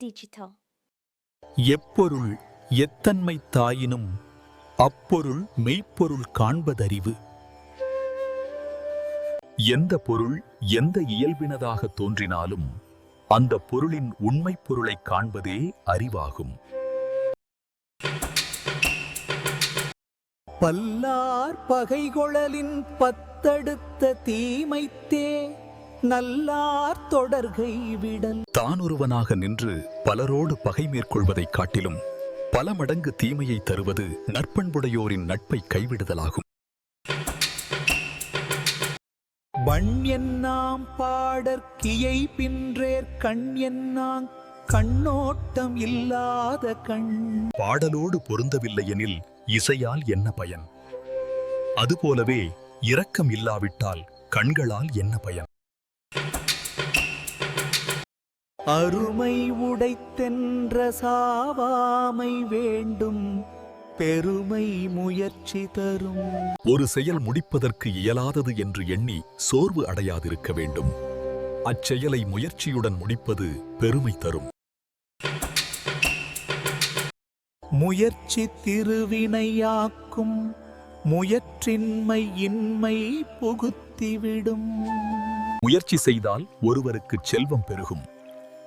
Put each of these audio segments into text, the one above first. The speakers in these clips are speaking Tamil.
Digital. எப்பொருள் எத்தன்மை தாயினும் அப்பொருள் மெய்ப்பொருள் காண்பதறிவு. எந்த பொருள் எந்த இயல்பினதாக தோன்றினாலும் அந்த பொருளின் உண்மைப் பொருளை காண்பதே அறிவாகும். பல்லார் பகைகொழலின் பத்தடுத்த தீமைத்தே நல்லார் தொடர்கை விடல். தானொருவனாக நின்று பலரோடு பகை மேற்கொள்வதைக் காட்டிலும் பல மடங்கு தீமையை தருவது நற்பண்புடையோரின் நட்பை கைவிடுதலாகும். வண் என்னாம் பாடற்கியை பின்றேர் கண் என்னாங் கண்ணோட்டம் இல்லாத கண். பாடலோடு பொருந்தவில்லை எனில் இசையால் என்ன பயன்? அதுபோலவே இரக்கம் இல்லாவிட்டால் கண்களால் என்ன பயன்? அருமை உடைத்தென்ற சாவாமை வேண்டும் பெருமை முயற்சி தரும். ஒரு செயல் முடிப்பதற்கு இயலாதது என்று எண்ணி சோர்வு அடையாதிருக்க வேண்டும். அச்செயலை முயற்சியுடன் முடிப்பது பெருமை தரும். முயற்சி திருவினையாக்கும் முயற்றின்மை இன்மை புகுத்திவிடும். முயற்சி செய்தால் ஒருவருக்கு செல்வம் பெருகும்.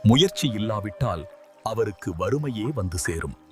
முயற்சி இல்லாவிட்டால் அவருக்கு வறுமையே வந்து சேரும்.